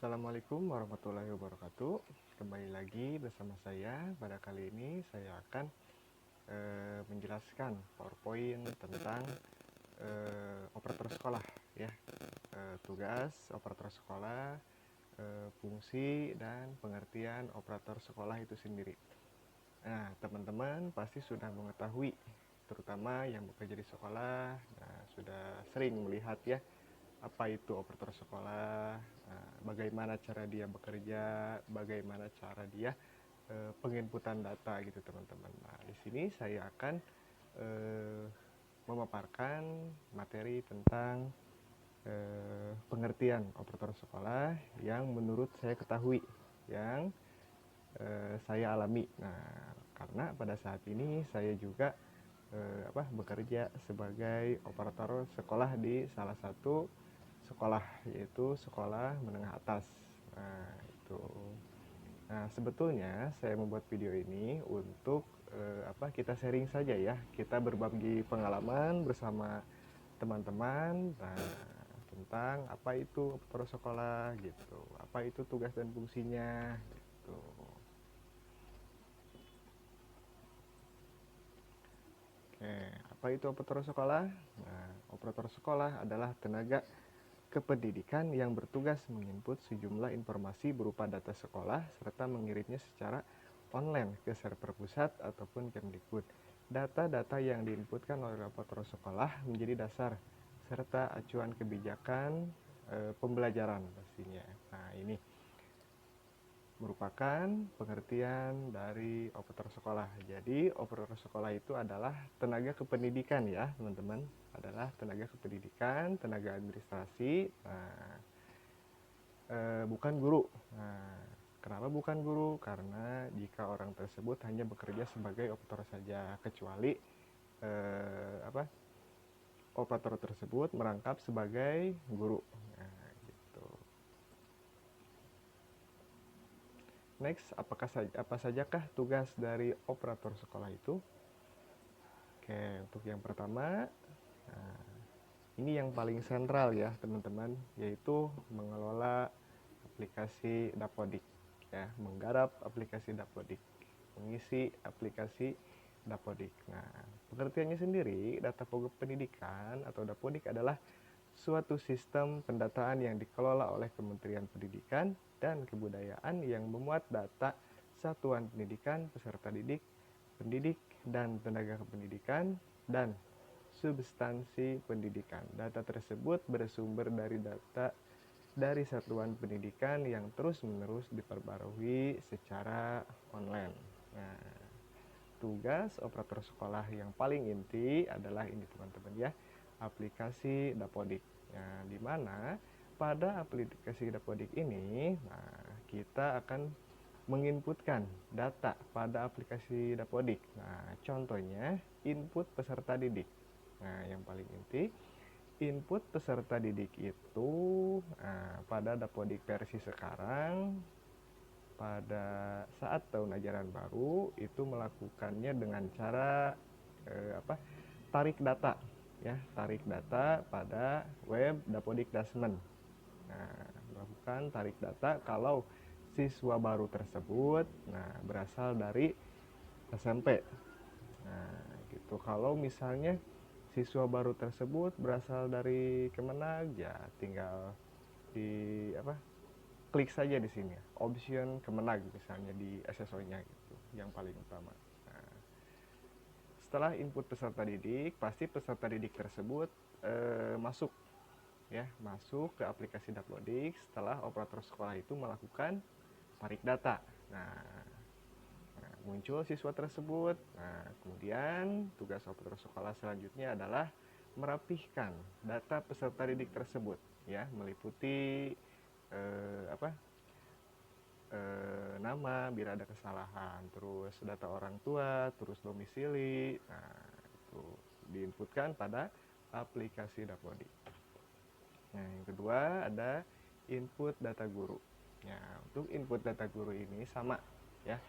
Assalamualaikum warahmatullahi wabarakatuh. Kembali lagi bersama saya. Pada kali ini saya akan menjelaskan PowerPoint tentang operator sekolah, ya. Tugas operator sekolah, fungsi dan pengertian operator sekolah itu sendiri. Nah, teman-teman pasti sudah mengetahui, terutama yang bekerja di sekolah, sudah sering melihat ya apa itu operator sekolah, bagaimana cara dia bekerja, bagaimana cara dia penginputan data gitu teman-teman. Nah, di sini saya akan memaparkan materi tentang pengertian operator sekolah yang menurut saya ketahui, yang saya alami. Nah, karena pada saat ini saya juga bekerja sebagai operator sekolah di salah satu sekolah, yaitu sekolah menengah atas. Nah, itu. Nah, sebetulnya saya membuat video ini untuk kita sharing saja ya. Kita berbagi pengalaman bersama teman-teman, tentang apa itu operator sekolah gitu. Apa itu tugas dan fungsinya gitu. Oke, apa itu operator sekolah? Nah, operator sekolah adalah tenaga kependidikan yang bertugas menginput sejumlah informasi berupa data sekolah serta mengirimnya secara online ke server pusat ataupun Kemdikbud. Data-data yang diinputkan oleh operator sekolah menjadi dasar serta acuan kebijakan pembelajaran pastinya. Nah, ini merupakan pengertian dari operator sekolah. Jadi, operator sekolah itu adalah tenaga kependidikan ya, teman-teman. Adalah tenaga kependidikan, tenaga administrasi, bukan guru. Nah, kenapa bukan guru? Karena jika orang tersebut hanya bekerja sebagai operator saja, kecuali operator tersebut merangkap sebagai guru. Nah, gitu. Next, apa sajakah tugas dari operator sekolah itu? Oke, untuk yang pertama, ini yang paling sentral ya teman-teman, yaitu mengelola aplikasi Dapodik, ya, menggarap aplikasi Dapodik, mengisi aplikasi Dapodik. Nah, pengertiannya sendiri, data pendidikan atau Dapodik adalah suatu sistem pendataan yang dikelola oleh Kementerian Pendidikan dan Kebudayaan yang memuat data satuan pendidikan, peserta didik, pendidik, dan tenaga kependidikan, dan substansi pendidikan. Data tersebut bersumber dari data dari satuan pendidikan yang terus-menerus diperbarui secara online. Nah, tugas operator sekolah yang paling inti adalah ini teman-teman ya, aplikasi Dapodik. Nah, di mana pada aplikasi Dapodik ini, kita akan menginputkan data pada aplikasi Dapodik. Nah, contohnya input peserta didik. Nah, yang paling inti, input peserta didik itu pada Dapodik versi sekarang, pada saat tahun ajaran baru itu melakukannya dengan cara tarik data ya, tarik data pada web Dapodik Dasmen. Nah, melakukan tarik data kalau siswa baru tersebut berasal dari SMP. Nah, gitu. Kalau misalnya siswa baru tersebut berasal dari Kemenag, ya tinggal di klik saja di sini, option Kemenag misalnya di SSO-nya gitu, yang paling utama. Nah, setelah input peserta didik, pasti peserta didik tersebut masuk ke aplikasi Dapodik setelah operator sekolah itu melakukan tarik data. Nah, muncul siswa tersebut. Nah, kemudian tugas operator sekolah selanjutnya adalah merapihkan data peserta didik tersebut, ya, meliputi nama bila ada kesalahan, terus data orang tua, terus domisili. Nah, itu diinputkan pada aplikasi Dapodik. Nah, yang kedua ada input data guru. Nah, untuk input data guru ini sama ya.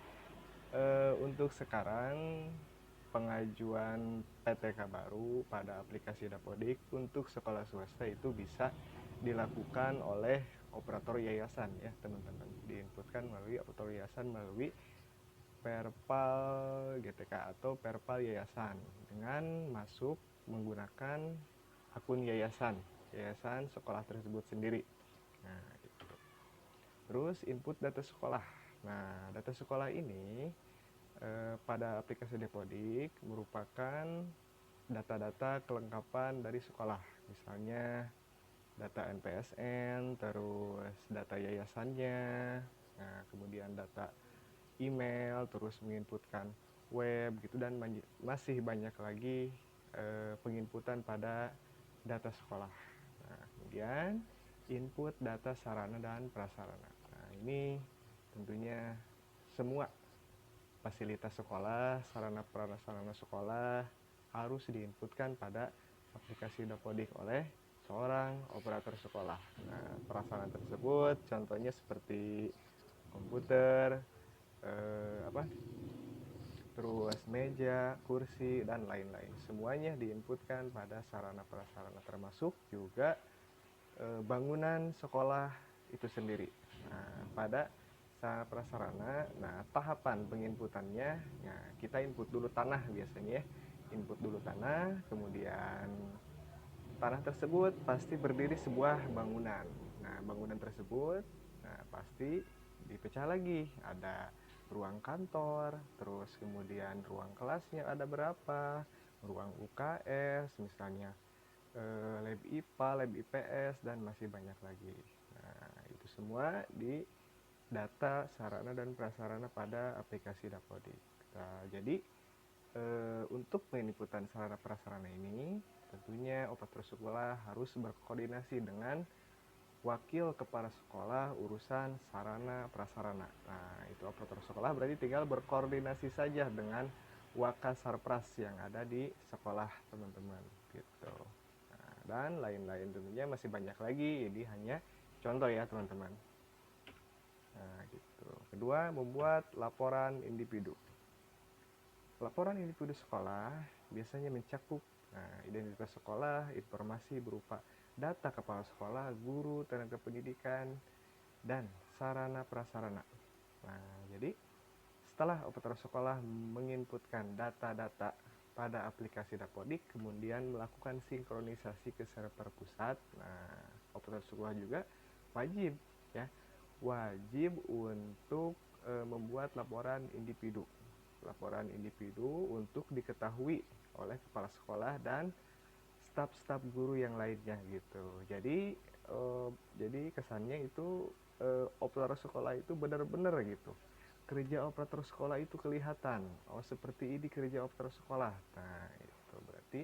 Untuk sekarang pengajuan PTK baru pada aplikasi Dapodik untuk sekolah swasta itu bisa dilakukan oleh operator yayasan ya teman-teman, diinputkan melalui operator yayasan melalui Perpal GTK atau Perpal yayasan dengan masuk menggunakan akun yayasan sekolah tersebut sendiri. Nah, gitu. Terus input data sekolah. Nah, data sekolah ini pada aplikasi Depodik merupakan data-data kelengkapan dari sekolah. Misalnya data NPSN, terus data yayasannya, nah, kemudian data email, terus menginputkan web gitu, dan masih banyak lagi penginputan pada data sekolah. Nah, kemudian input data sarana dan prasarana. Nah, ini tentunya semua fasilitas sekolah, sarana prasarana sekolah harus diinputkan pada aplikasi Dapodik oleh seorang operator sekolah. Nah, prasarana tersebut contohnya seperti komputer, terus meja, kursi, dan lain-lain. Semuanya diinputkan pada sarana prasarana, termasuk juga bangunan sekolah itu sendiri. Nah, pada sarana prasarana, nah tahapan penginputannya, nah kita input dulu tanah biasanya ya. Input dulu tanah, kemudian tanah tersebut pasti berdiri sebuah bangunan. Nah, bangunan tersebut pasti dipecah lagi. Ada ruang kantor, terus kemudian ruang kelasnya ada berapa, ruang UKS, misalnya lab IPA, lab IPS, dan masih banyak lagi. Nah, itu semua di data sarana dan prasarana pada aplikasi Dapodik. Nah, jadi untuk penginputan sarana prasarana ini, tentunya operator sekolah harus berkoordinasi dengan wakil kepala sekolah urusan sarana prasarana. Nah, itu operator sekolah berarti tinggal berkoordinasi saja dengan Wakasarpras yang ada di sekolah teman-teman gitu. Nah, dan lain-lain tentunya masih banyak lagi, ini hanya contoh ya teman-teman. Nah, gitu. Kedua, membuat laporan individu. Laporan individu sekolah biasanya mencakup identitas sekolah, informasi berupa data kepala sekolah, guru, tenaga pendidikan, dan sarana prasarana. Nah, jadi setelah operator sekolah menginputkan data-data pada aplikasi Dapodik, kemudian melakukan sinkronisasi ke server pusat. Nah, operator sekolah juga wajib ya, wajib untuk membuat laporan individu. Laporan individu untuk diketahui oleh kepala sekolah dan staf-staf guru yang lainnya gitu. Jadi kesannya itu operator sekolah itu benar-benar gitu. Kerja operator sekolah itu kelihatan. Oh, seperti ini kerja operator sekolah. Nah, itu berarti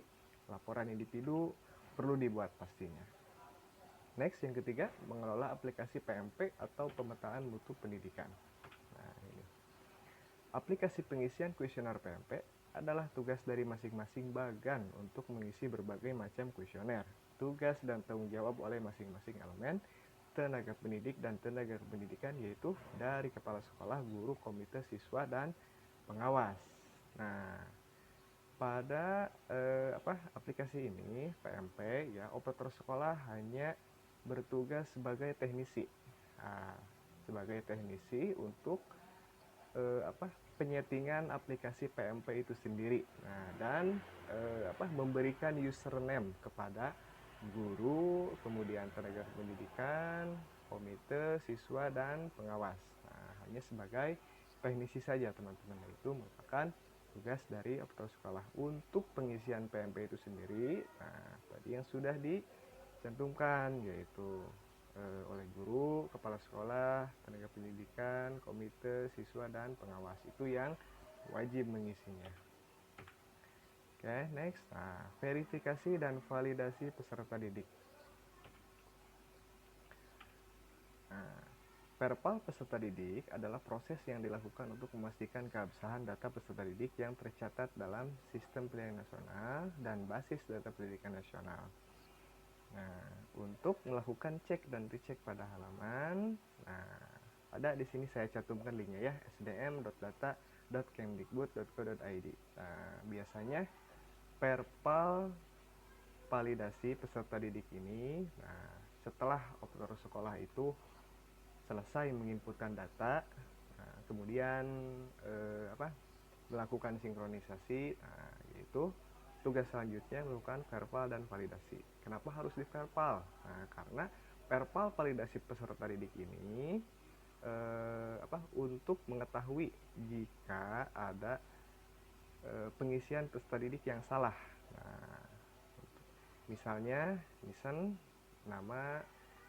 laporan individu perlu dibuat pastinya. Next, yang ketiga, mengelola aplikasi PMP atau pemetaan mutu pendidikan. Nah, ini. Aplikasi pengisian kuesioner PMP adalah tugas dari masing-masing bagan untuk mengisi berbagai macam kuesioner. Tugas dan tanggung jawab oleh masing-masing elemen, tenaga pendidik dan tenaga kependidikan, yaitu dari kepala sekolah, guru, komite, siswa, dan pengawas. Nah, pada aplikasi ini PMP ya, operator sekolah hanya bertugas sebagai teknisi. Nah, sebagai teknisi untuk penyetingan aplikasi PMP itu sendiri. Nah, dan memberikan username kepada guru, kemudian tenaga pendidikan, komite, siswa, dan pengawas. Nah, hanya sebagai teknisi saja teman-teman. Itu merupakan tugas dari operator sekolah. Untuk pengisian PMP itu sendiri, nah tadi yang sudah dicantumkan yaitu oleh guru, kepala sekolah, tenaga pendidikan, komite, siswa, dan pengawas. Itu yang wajib mengisinya. Oke, next. Nah, verifikasi dan validasi peserta didik. Nah, Perpal peserta didik adalah proses yang dilakukan untuk memastikan keabsahan data peserta didik yang tercatat dalam Sistem Pendidikan Nasional dan Basis Data Pendidikan Nasional. Nah, untuk melakukan cek dan recheck pada halaman, nah, ada di sini saya cantumkan linknya ya, sdm.data.kemdikbud.go.id. Nah, biasanya Perpal validasi peserta didik ini, nah, setelah operator sekolah itu selesai menginputkan data, kemudian melakukan sinkronisasi, yaitu tugas selanjutnya melakukan verbal dan validasi. Kenapa harus di verbal? Karena verbal validasi peserta didik ini untuk mengetahui jika ada pengisian peserta didik yang salah. Misalnya nama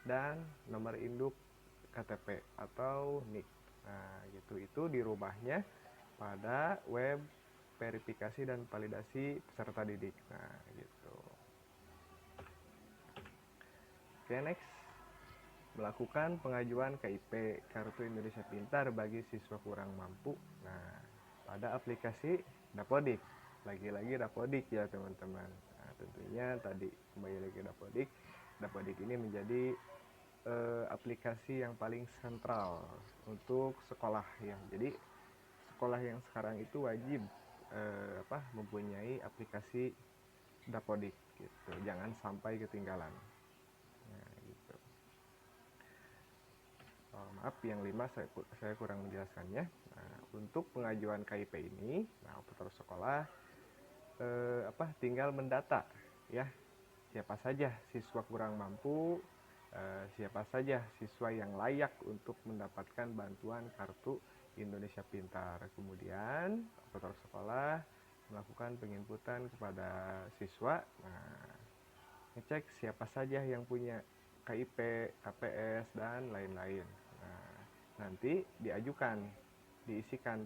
dan nomor induk KTP atau NIK. Itu dirubahnya pada web verifikasi dan validasi peserta didik. Gitu. Oke, next. Melakukan pengajuan KIP Kartu Indonesia Pintar bagi siswa kurang mampu. Pada aplikasi Dapodik. Lagi-lagi Dapodik ya, teman-teman. Tentunya tadi kembali lagi Dapodik. Dapodik ini menjadi aplikasi yang paling sentral untuk sekolah ya. Jadi sekolah yang sekarang itu wajib mempunyai aplikasi Dapodik gitu. Jangan sampai ketinggalan. Gitu. Maaf, yang 5 saya kurang menjelaskannya. Untuk pengajuan KIP ini, operator sekolah tinggal mendata ya, siapa saja siswa kurang mampu, siapa saja siswa yang layak untuk mendapatkan bantuan Kartu Indonesia Pintar. Kemudian operator sekolah melakukan penginputan kepada siswa, ngecek siapa saja yang punya KIP, KPS, dan lain-lain. Nanti diisikan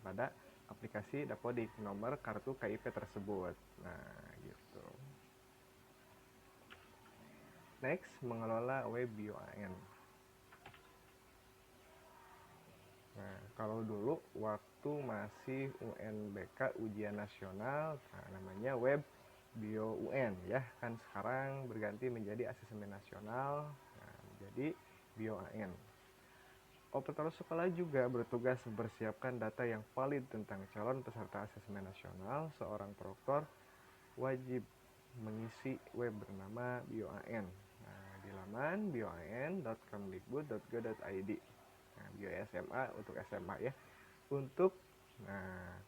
pada aplikasi Dapodik nomor kartu KIP tersebut. Gitu. Next, mengelola web BOAN. Kalau dulu waktu masih UNBK ujian nasional, namanya web BOUN ya. Kan sekarang berganti menjadi asesmen nasional, menjadi BOAN. Operator sekolah juga bertugas mempersiapkan data yang valid tentang calon peserta asesmen nasional. Seorang proktor wajib mengisi web bernama BOAN di laman boan.kemdikbud.go.id. BioSMA untuk SMA ya. Untuk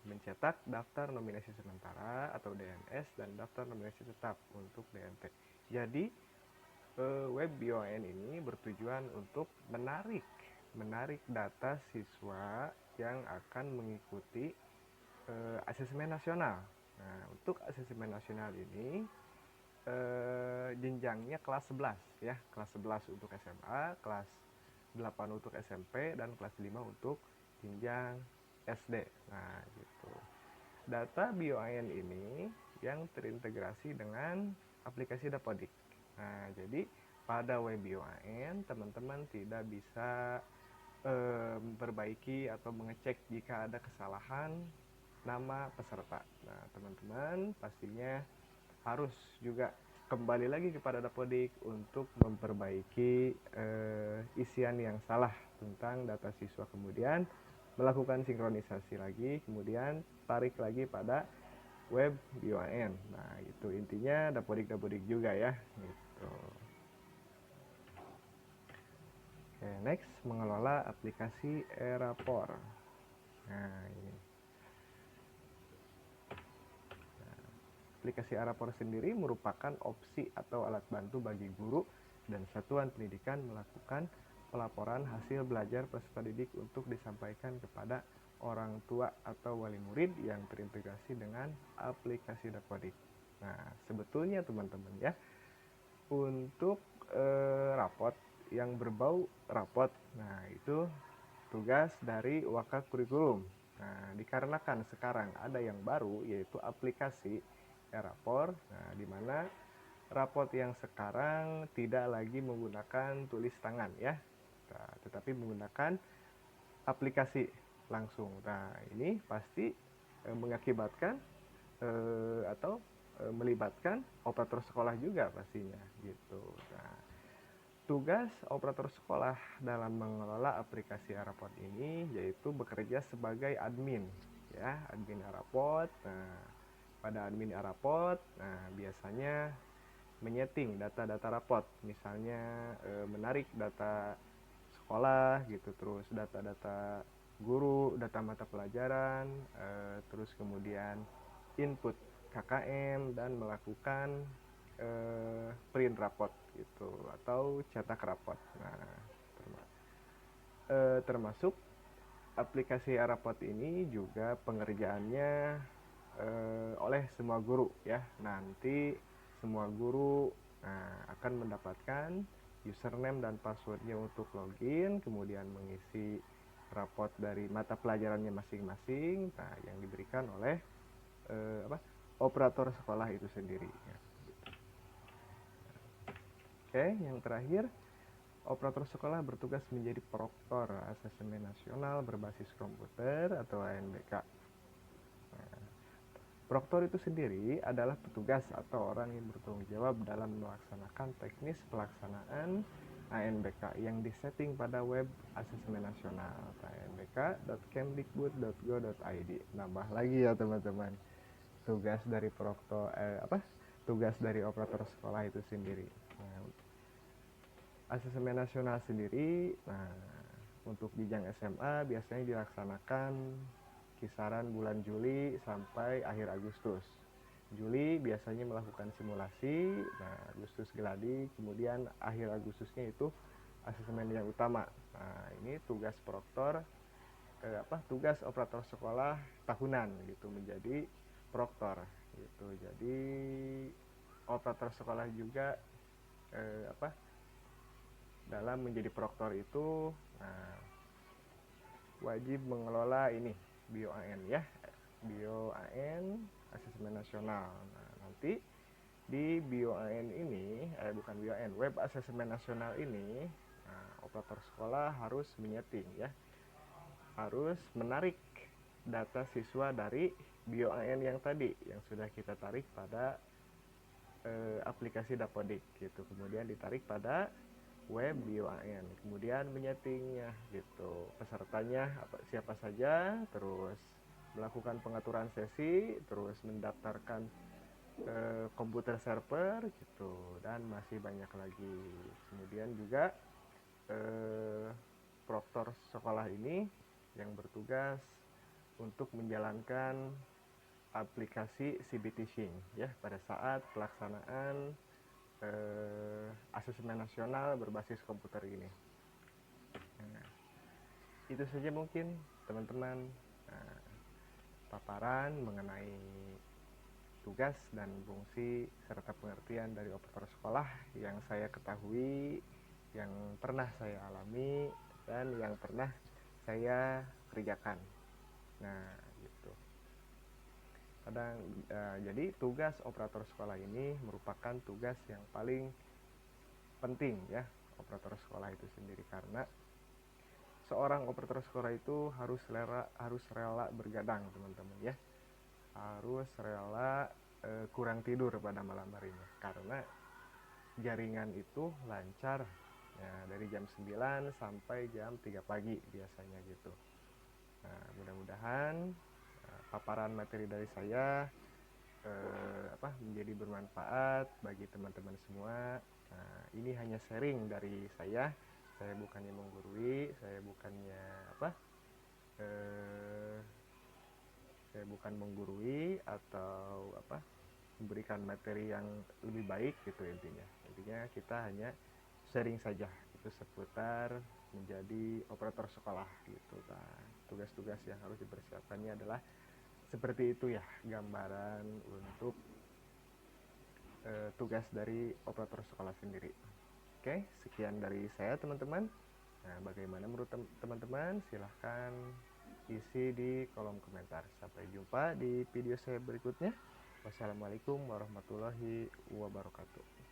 mencetak daftar nominasi sementara atau DNS dan daftar nominasi tetap untuk DNT. Jadi web BOAN ini bertujuan untuk menarik data siswa yang akan mengikuti asesmen nasional. Untuk asesmen nasional ini jenjangnya kelas 11 ya, kelas 11 untuk SMA, kelas 8 untuk SMP, dan kelas 5 untuk jenjang SD. Gitu. Data BOAN ini yang terintegrasi dengan aplikasi Dapodik. Jadi pada web BOAN teman-teman tidak bisa memperbaiki atau mengecek jika ada kesalahan nama peserta. Teman-teman pastinya harus juga kembali lagi kepada Dapodik untuk memperbaiki isian yang salah tentang data siswa, kemudian melakukan sinkronisasi lagi, kemudian tarik lagi pada web BOAN. Itu intinya Dapodik juga ya. Gitu. Oke, next, mengelola aplikasi Erapor. Ini. Aplikasi Erapor sendiri merupakan opsi atau alat bantu bagi guru dan satuan pendidikan melakukan pelaporan hasil belajar peserta didik untuk disampaikan kepada orang tua atau wali murid yang terintegrasi dengan aplikasi Dapodik. Sebetulnya teman-teman ya, untuk rapot yang berbau rapot, itu tugas dari Wakak Kurikulum. Dikarenakan sekarang ada yang baru yaitu aplikasi Erapor, di mana rapot yang sekarang tidak lagi menggunakan tulis tangan ya, tetapi menggunakan aplikasi langsung. Ini pasti mengakibatkan atau melibatkan operator sekolah juga pastinya gitu. Tugas operator sekolah dalam mengelola aplikasi Erapor ini yaitu bekerja sebagai admin ya, admin Erapor. Pada admin Erapor, biasanya menyeting data-data rapot, misalnya menarik data sekolah gitu, terus data-data guru, data mata pelajaran, terus kemudian input KKM dan melakukan print rapot gitu atau cetak rapot. Nah, termasuk aplikasi rapot ini juga pengerjaannya oleh semua guru ya. Nanti semua guru akan mendapatkan username dan passwordnya untuk login, kemudian mengisi rapot dari mata pelajarannya masing-masing, nah yang diberikan oleh operator sekolah itu sendiri ya. Oke, yang terakhir, operator sekolah bertugas menjadi proktor asesmen nasional berbasis komputer atau ANBK. Proktor itu sendiri adalah petugas atau orang yang bertanggung jawab dalam melaksanakan teknis pelaksanaan ANBK yang disetting pada web asesmen nasional anbk.kemdikbud.go.id. Nambah lagi ya teman-teman, tugas dari proktor tugas dari operator sekolah itu sendiri. Nah, asesmen nasional sendiri, nah untuk jenjang SMA biasanya dilaksanakan kisaran bulan Juli sampai akhir Agustus. Juli biasanya melakukan simulasi, nah Agustus geladi, kemudian akhir Agustusnya itu asesmen yang utama. Nah ini tugas proktor, tugas operator sekolah tahunan gitu menjadi proktor gitu. Jadi operator sekolah juga dalam menjadi proktor itu wajib mengelola ini BioAN ya, BioAN asesmen nasional. Nah, nanti di BioAN ini bukan BioAN, web asesmen nasional ini operator sekolah harus menyeting ya, harus menarik data siswa dari BioAN yang tadi yang sudah kita tarik pada aplikasi Dapodik gitu, kemudian ditarik pada web BioAN, kemudian menyetingnya gitu, pesertanya siapa saja, terus melakukan pengaturan sesi, terus mendaftarkan komputer server gitu, dan masih banyak lagi. Kemudian juga proktor sekolah ini yang bertugas untuk menjalankan aplikasi CBT Sync ya pada saat pelaksanaan asesmen nasional berbasis komputer ini. Nah, itu saja mungkin teman-teman paparan mengenai tugas dan fungsi serta pengertian dari operator sekolah yang saya ketahui, yang pernah saya alami, dan yang pernah saya kerjakan. Nah, gitu. Jadi tugas operator sekolah ini merupakan tugas yang paling penting ya, operator sekolah itu sendiri, karena seorang operator sekolah itu harus rela bergadang teman-teman ya, harus rela kurang tidur pada malam harinya karena jaringan itu lancar ya, dari jam 9 sampai jam 3 pagi biasanya gitu. Nah, mudah-mudahan paparan materi dari saya menjadi bermanfaat bagi teman-teman semua. Nah, ini hanya sharing dari saya bukannya menggurui, saya bukan menggurui atau memberikan materi yang lebih baik gitu. Intinya kita hanya sharing saja itu seputar menjadi operator sekolah gitu. Nah, tugas-tugas yang harus dipersiapkannya adalah seperti itu ya, gambaran untuk tugas dari operator sekolah sendiri. Oke, sekian dari saya teman-teman. Nah, bagaimana menurut teman-teman? Silahkan isi di kolom komentar. Sampai jumpa di video saya berikutnya. Wassalamualaikum warahmatullahi wabarakatuh.